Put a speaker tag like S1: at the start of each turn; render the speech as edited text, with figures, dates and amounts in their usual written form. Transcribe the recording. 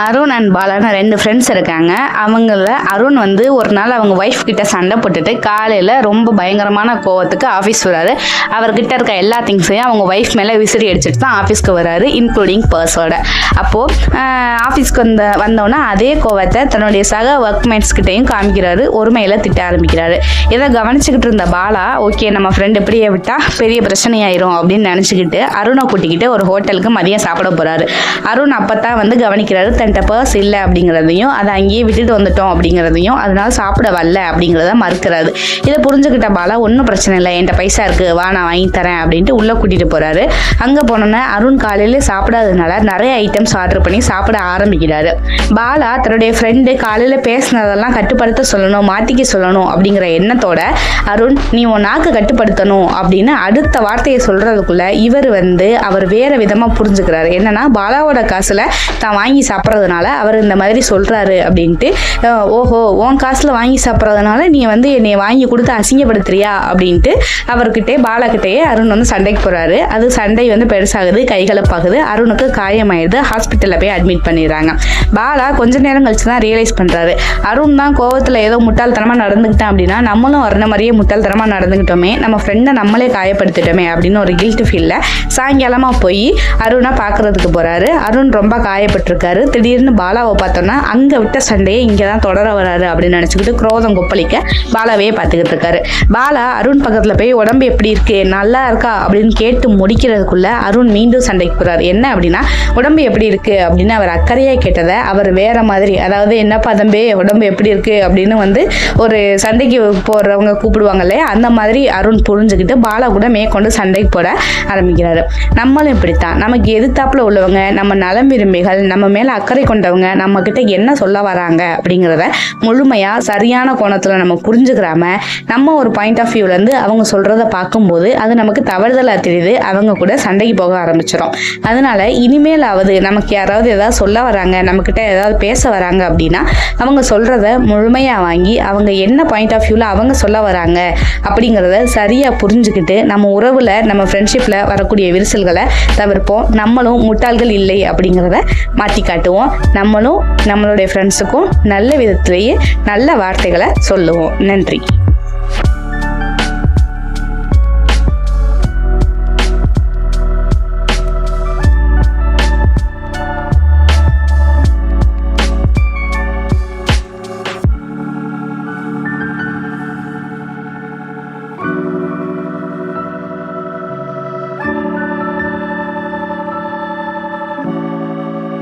S1: Arun and பாலான்னு 2 friends இருக்காங்க. அவங்கள அருண் வந்து ஒரு நாள் அவங்க ஒய்ஃப் கிட்ட சண்டை போட்டுட்டு காலையில் ரொம்ப பயங்கரமான கோவத்துக்கு ஆஃபீஸ் வராரு. அவர்கிட்ட இருக்க எல்லா திங்ஸையும் அவங்க ஒய்ஃப் மேலே விசிறி அடிச்சுட்டு தான் ஆஃபீஸ்க்கு வராரு, இன்க்ளூடிங் பர்ஸோட. அப்போது ஆஃபீஸ்க்கு வந்தோன்னா அதே கோவத்தை தன்னுடைய சக ஒர்க்மேட்ஸ் கிட்டையும் காமிக்கிறாரு, ஒருமையில் திட்ட ஆரம்பிக்கிறாரு. இதை கவனிச்சுக்கிட்டு இருந்த பாலா, ஓகே நம்ம ஃப்ரெண்டு இப்படியே விட்டால் பெரிய பிரச்சனையாயிரும் அப்படின்னு நினச்சிக்கிட்டு அருணை கூட்டிக்கிட்டு ஒரு ஹோட்டலுக்கு மதியம் சாப்பிட போகிறாரு. அருண் அப்போ தான் வந்து கவனிக்கிறாரு, தன்ட்ட பர்ஸ் இல்லை அப்படிங்கிறதையும் அதை அங்கேயே விட்டுட்டு வந்துட்டோம் அப்படிங்கிறதையும், அதனால சாப்பிட வரல அப்படிங்கிறத மறுக்கிறாரு. இதை புரிஞ்சுக்கிட்ட பாலா, ஒன்றும் பிரச்சனை இல்லை, என்கிட்ட பைசா இருக்குது, வா நான் வாங்கி தரேன் அப்படின்ட்டு உள்ளே கூட்டிகிட்டு போகிறாரு. அங்கே போனோன்னே அருண் காலையில் சாப்பிடாததுனால நிறைய ஐட்டம்ஸ் ஆர்டர் பண்ணி சாப்பிட ஆரம்பிக்கிறாரு. பாலா தன்னுடைய ஃப்ரெண்டு காலையில் பேசினதெல்லாம் கட்டுப்படுத்த சொல்லணும், மாற்றிக்க சொல்லணும் அப்படிங்கிற எண்ணத்தோட அருண் நீ உன் நாக்கு கட்டுப்படுத்தணும் அப்படின்னு அடுத்த வார்த்தையை சொல்கிறதுக்குள்ள இவர் வந்து அவர் வேறு விதமாக புரிஞ்சுக்கிறாரு. என்னன்னா பாலாவோட காசில் தான் வாங்கி சாப்பிட்றதுனால அவர் இந்த மாதிரி சொல்கிறாரு அப்படின்ட்டு, ஓஹோ உன் காசில் வாங்கி சாப்பிட்றதுனால நீ வந்து என்னை வாங்கி கொடுத்து அசிங்கப்படுத்துறியா அப்படின்ட்டு அவர்கிட்டே பாலாக்கிட்டேயே அருண் வந்து சண்டைக்கு போகிறாரு. அது சண்டை வந்து பெருசாகுது, கைகலப்பாகுது, அருணுக்கு காயமாயிடுது, ஹாஸ்பிட்டலில் போய் அட்மிட் பண்ணிடுறாங்க. பாலா கொஞ்ச நேரம் கழிச்சு தான் ரியலைஸ் பண்ணுறாரு, அருண் தான் கோவத்தில் ஏதோ முட்டாள்தனமாக நடந்துக்கிட்டான் அப்படின்னா நம்மளும் வர்ற மாதிரியே முட்டாள்தனமாக நடந்துக்கிட்டோமே, நம்ம ஃப்ரெண்டை நம்மளே காயப்படுத்திட்டோமே அப்படின்னு ஒரு கில்ட் ஃபீலில் சாயங்காலமாக போய் அருணை பார்க்குறதுக்கு போகிறாரு. அருண் ரொம்ப காயப்பட்டிருக்காரு. திடீர்னு பாலாவை பார்த்தோன்னா அங்கே விட்ட சண்டையை இங்கே தான் தொடர வராரு அப்படின்னு நினச்சிக்கிட்டு குரோதம் கொப்பளிக்க பாலாவையே பார்த்துக்கிட்டு இருக்காரு. பாலா அருண் பக்கத்தில் போய் உடம்பு எப்படி இருக்கு, நல்லா இருக்கா அப்படின்னு கேட்டு முடிக்கிறதுக்குள்ள அருண் மீண்டும் சண்டைக்கு போகிறார். என்ன அப்படின்னா உடம்பு எப்படி இருக்கு அப்படின்னு அவர் அக்கறையாக கேட்டதை அவர் வேற மாதிரி, அதாவது என்னப்பா தம்பி உடம்பு எப்படி இருக்கு அப்படின்னு வந்து ஒரு சண்டைக்கு போடுறவங்க கூப்பிடுவாங்க இல்லையா, அந்த மாதிரி அருண் புரிஞ்சுக்கிட்டு பாலா கூட மேற்கொண்டு சண்டைக்கு போட ஆரம்பிக்கிறாரு. நம்மளும் இப்படித்தான், நமக்கு எதிர்த்தாப்புல உள்ளவங்க, நம்ம நலம் விரும்பிகள், நம்ம மேலே அக்கறை கொண்டவங்க நம்ம கிட்ட என்ன சொல்ல வராங்க அப்படிங்கிறத முழுமையாக சரியான கோணத்தில் நம்ம புரிஞ்சுக்கிறாம நம்ம ஒரு பாயிண்ட் ஆஃப் வியூலேருந்து அவங்க சொல்கிறத பார்க்கும்போது அது நமக்கு தவறுதலாக தெரியுது, அவங்க கூட சண்டைக்கு போக ஆரம்பிச்சிடும். அதனால இனிமேலாவது நமக்கு யாராவது ஏதாவது சொல்ல வராங்க, நம்மக்கிட்ட ஏதாவது பேச வராங்க அப்படின்னா அவங்க சொல்கிறத முழுமையாக வாங்கி அவங்க என்ன பாயிண்ட் ஆஃப் வியூவில் அவங்க சொல்ல வராங்க அப்படிங்கிறத சரியாக புரிஞ்சுக்கிட்டு நம்ம உறவில் நம்ம ஃப்ரெண்ட்ஷிப்பில் வரக்கூடிய விரிசல்களை தவிர்ப்போம். நம்மளும் முட்டாள்கள் இல்லை அப்படிங்கிறத மாற்றி காட்டுவோம். நம்மளும் நம்மளுடைய ஃப்ரெண்ட்ஸுக்கும் நல்ல விதத்திலேயே நல்ல வார்த்தைகளை சொல்லுவோம். நன்றி.